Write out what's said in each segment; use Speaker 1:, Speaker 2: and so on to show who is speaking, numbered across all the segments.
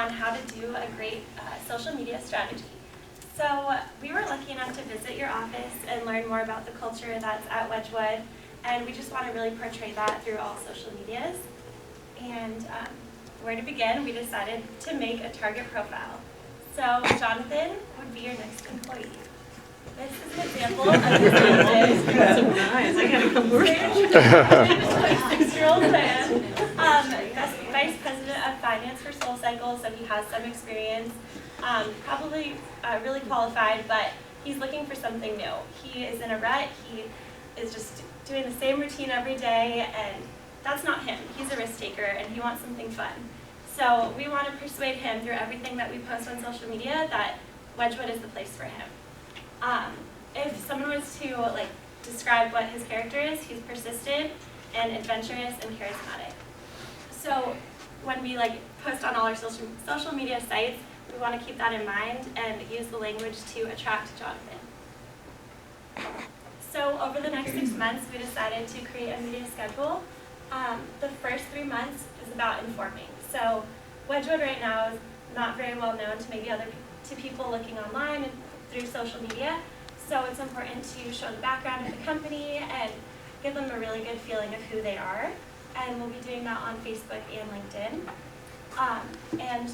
Speaker 1: on how to do a great social media strategy. So we were lucky enough to visit your office and learn more about the culture that's at Wedgwood, and we just want to really portray that through all social medias. And where to begin, we decided to make a target profile. So Jonathan would be your next employee. This is an example of his
Speaker 2: That's so nice. I gotta come work.
Speaker 1: 26-year-old man, Vice President of Finance for SoulCycle, so he has some experience, probably really qualified, but he's looking for something new. He is in a rut. He is just doing the same routine every day, and that's not him. He's a risk taker, and he wants something fun. So we want to persuade him through everything that we post on social media that Wedgwood is the place for him. If someone was to describe what his character is, he's persistent and adventurous and charismatic. So when we post on all our social media sites, we want to keep that in mind and use the language to attract Jonathan. So over the next 6 months, we decided to create a media schedule. The first 3 months is about informing. So Wedgwood right now is not very well known to to people looking online and through social media. So it's important to show the background of the company and give them a really good feeling of who they are. And we'll be doing that on Facebook and LinkedIn. And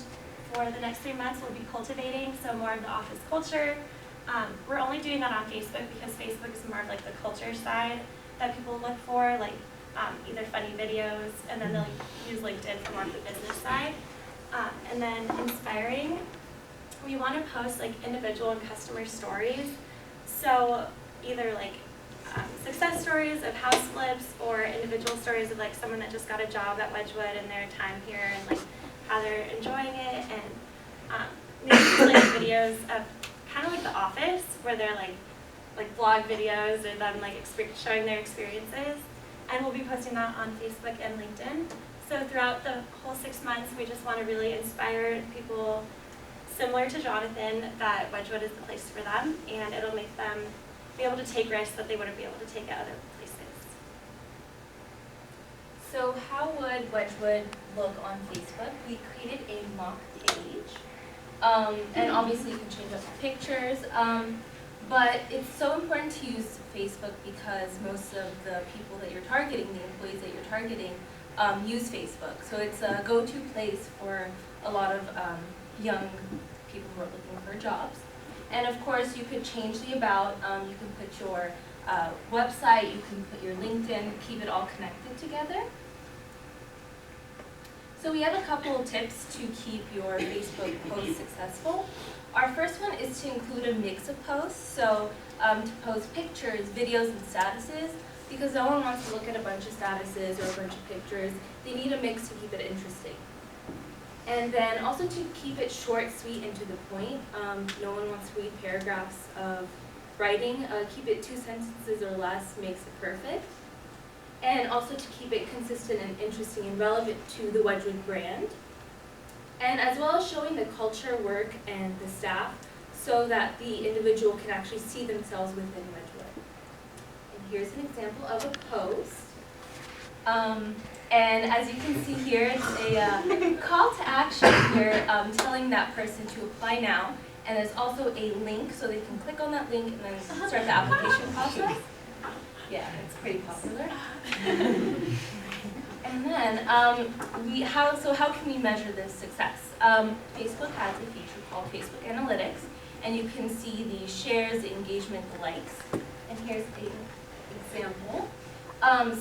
Speaker 1: for the next 3 months, we'll be cultivating some more of the office culture. We're only doing that on Facebook because Facebook is more of the culture side that people look for, either funny videos, and then they'll use LinkedIn for more of the business side. And then inspiring, we want to post individual and customer stories. So either success stories of house flips or individual stories of someone that just got a job at Wedgwood and their time here and how they're enjoying it, and maybe videos of kind of The Office where they're blog videos or them showing their experiences. And we'll be posting that on Facebook and LinkedIn. So throughout the whole 6 months, we just want to really inspire people similar to Jonathan that Wedgwood is the place for them, and it'll make them be able to take risks that they wouldn't be able to take at other places.
Speaker 3: So how would Wedgwood look on Facebook? We created a mock page, and obviously you can change up the pictures, but it's so important to use Facebook because most of the people that you're targeting, the employees that you're targeting, use Facebook. So it's a go-to place for a lot of young people who are looking for jobs. And of course, you could change the about, you can put your website, you can put your LinkedIn, keep it all connected together. So we have a couple of tips to keep your Facebook posts successful. Our first one is to include a mix of posts, so to post pictures, videos, and statuses, because no one wants to look at a bunch of statuses or a bunch of pictures. They need a mix to keep it interesting. And then also to keep it short, sweet, and to the point. No one wants to read paragraphs of writing. Keep it 2 sentences or less makes it perfect. And also to keep it consistent and interesting and relevant to the Wedgwood brand. And as well as showing the culture, work, and the staff so that the individual can actually see themselves within Wedgwood. And here's an example of a post. And as you can see here, it's a call to action here telling that person to apply now. And there's also a link, so they can click on that link and then start the application process. Yeah, it's pretty popular. And then, how can we measure this success? Facebook has a feature called Facebook Analytics, and you can see the shares, the engagement, the likes. And here's an example.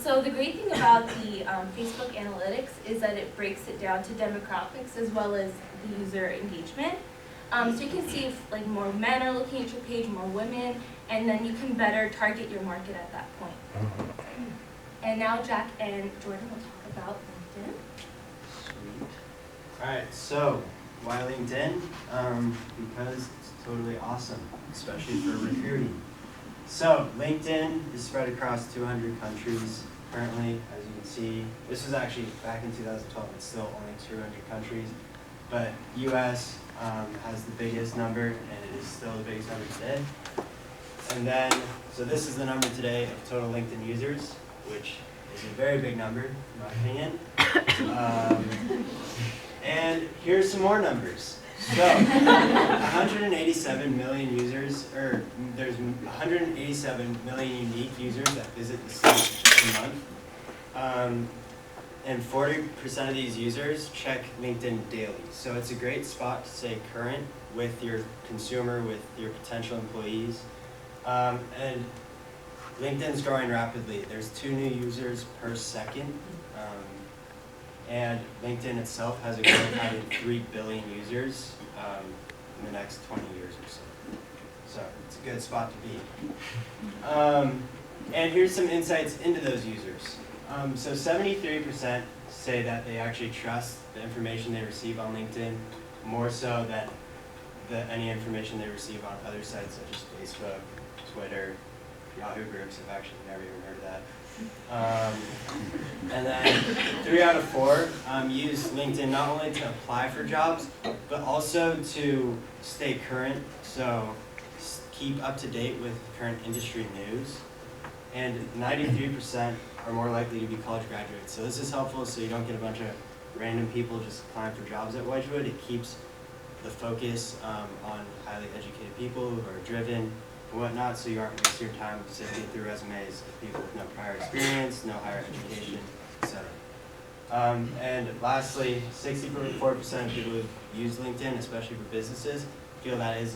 Speaker 3: So the great thing about the Facebook Analytics is that it breaks it down to demographics as well as the user engagement. So you can see if more men are looking at your page, more women, and then you can better target your market at that point. And now Jack and Jordan will talk about LinkedIn.
Speaker 4: Sweet. All right, so why LinkedIn? Because it's totally awesome, especially for recruiting. So LinkedIn is spread across 200 countries currently, as you can see. This was actually back in 2012. It's still only 200 countries, but U.S. Has the biggest number, and it is still the biggest number today. And then, so this is the number today of total LinkedIn users, which is a very big number, in my opinion. And here's some more numbers. So, 187 million users, or there's 187 million unique users that visit the site every month. And 40% of these users check LinkedIn daily. So it's a great spot to stay current with your consumer, with your potential employees. And LinkedIn's growing rapidly. There's 2 new users per second. And LinkedIn itself has a goal of having 3 billion users in the next 20 years or so. So it's a good spot to be. And here's some insights into those users. So 73% say that they actually trust the information they receive on LinkedIn more so than any information they receive on other sites such as Facebook, Twitter, Yahoo groups. I've actually never even heard of that. And then 3 out of 4 use LinkedIn not only to apply for jobs, but also to stay current, so keep up to date with current industry news. And 93% are more likely to be college graduates. So this is helpful so you don't get a bunch of random people just applying for jobs at Wedgwood. It keeps the focus on highly educated people who are driven and whatnot, so you aren't wasting your time sifting through resumes of people with no prior experience, no higher education, etc. And lastly, 64% of people who use LinkedIn, especially for businesses, feel that has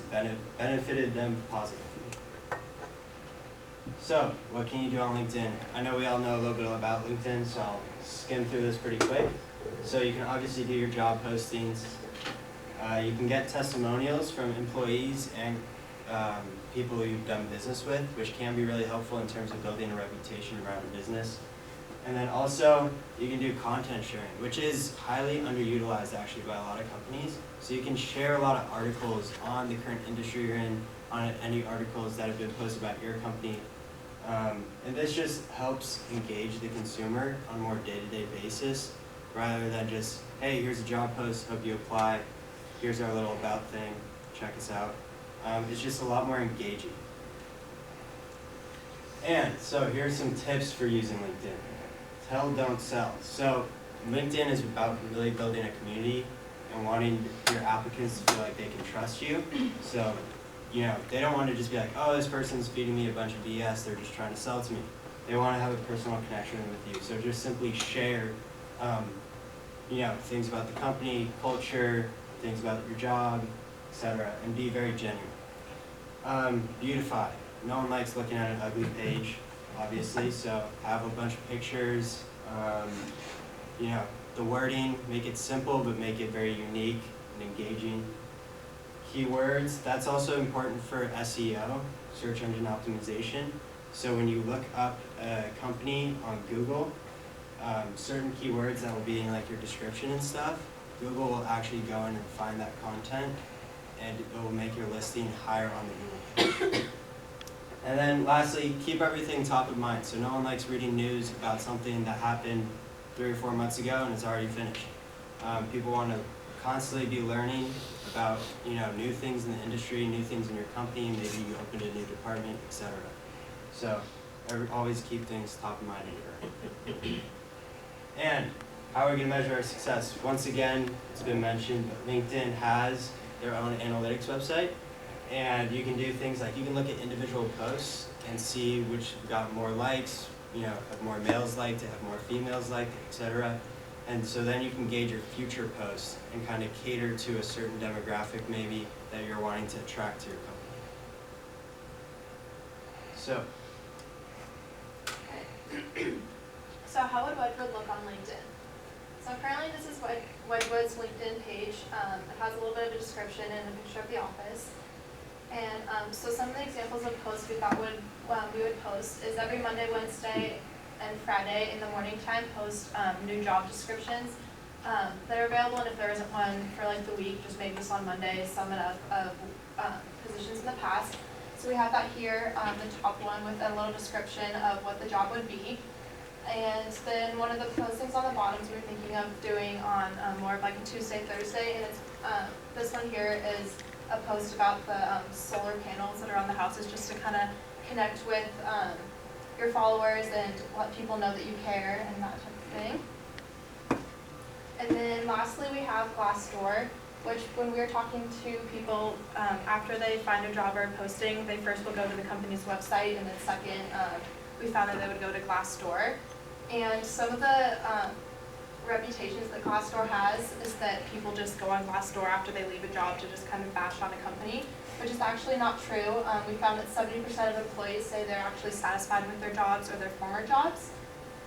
Speaker 4: benefited them positively. So, what can you do on LinkedIn? I know we all know a little bit about LinkedIn, so I'll skim through this pretty quick. So you can obviously do your job postings. You can get testimonials from employees and people who you've done business with, which can be really helpful in terms of building a reputation around a business. And then also, you can do content sharing, which is highly underutilized actually by a lot of companies. So you can share a lot of articles on the current industry you're in, on any articles that have been posted about your company. And this just helps engage the consumer on a more day-to-day basis, rather than just, hey, here's a job post, hope you apply, here's our little about thing, check us out. It's just a lot more engaging. And so here's some tips for using LinkedIn. Tell, don't sell. So LinkedIn is about really building a community and wanting your applicants to feel like they can trust you. So, you know, they don't want to just be like, oh, this person's feeding me a bunch of BS, they're just trying to sell to me. They want to have a personal connection with you. So just simply share, you know, things about the company, culture, things about your job, etc., and be very genuine. Beautify. No one likes looking at an ugly page, obviously, so have a bunch of pictures. You know, the wording, make it simple, but make it very unique and engaging. Keywords, that's also important for SEO, search engine optimization. So when you look up a company on Google, certain keywords that will be in like your description and stuff, Google will actually go in and find that content, and it will make your listing higher on the Google page. And then lastly, keep everything top of mind. So no one likes reading news about something that happened 3 or 4 months ago and it's already finished. People want to constantly be learning about, you know, new things in the industry, new things in your company, maybe you opened a new department, etc. So always keep things top of mind in your. And how are we going to measure our success? Once again, it's been mentioned, but LinkedIn has their own analytics website, and you can do things like you can look at individual posts and see which got more likes, you know, have more males liked it, have more females liked it, etc. And so then you can gauge your future posts and kind of cater to a certain demographic maybe that you're wanting to attract to your company. So.
Speaker 5: Okay. So how would Wedgwood look on LinkedIn? So currently this is Wedgwood's LinkedIn page. It has a little bit of a description and a picture of the office. And so some of the examples of posts we thought we would post is every Monday, Wednesday, and Friday in the morning time post new job descriptions that are available, and if there isn't one for like the week, just maybe just on Monday, sum it up of positions in the past. So we have that here, the top one with a little description of what the job would be. And then one of the postings on the bottoms we're thinking of doing on more of like a Tuesday, Thursday, and it's this one here is a post about the solar panels that are on the houses, just to kind of connect with your followers and let people know that you care and that type of thing. And then lastly, we have Glassdoor, which when we are talking to people after they find a job or a posting, they first will go to the company's website, and then second, we found that they would go to Glassdoor. And some of the reputations that Glassdoor has is that people just go on Glassdoor after they leave a job to just kind of bash on a company, which is actually not true. We found that 70% of employees say they're actually satisfied with their jobs or their former jobs,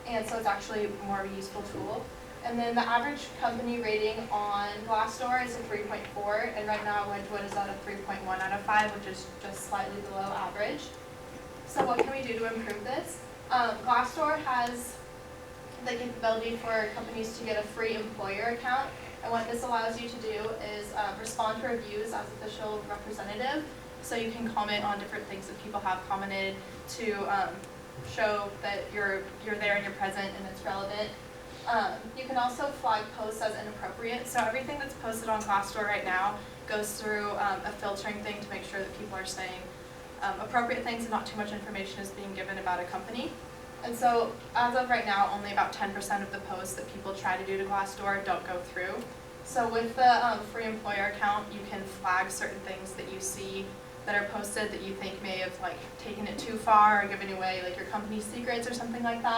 Speaker 5: and so it's actually more of a useful tool. And then the average company rating on Glassdoor is a 3.4, and right now Wedgwood is at a 3.1 out of 5, which is just slightly below average. So what can we do to improve this? Glassdoor has the capability for companies to get a free employer account, and what this allows you to do is respond to reviews as official representative. So you can comment on different things that people have commented to show that you're there and you're present and it's relevant. You can also flag posts as inappropriate. So everything that's posted on Glassdoor right now goes through a filtering thing to make sure that people are saying appropriate things and not too much information is being given about a company. And so as of right now, only about 10% of the posts that people try to do to Glassdoor don't go through. So with the free employer account, you can flag certain things that you see that are posted that you think may have taken it too far or given away your company's secrets or something like that.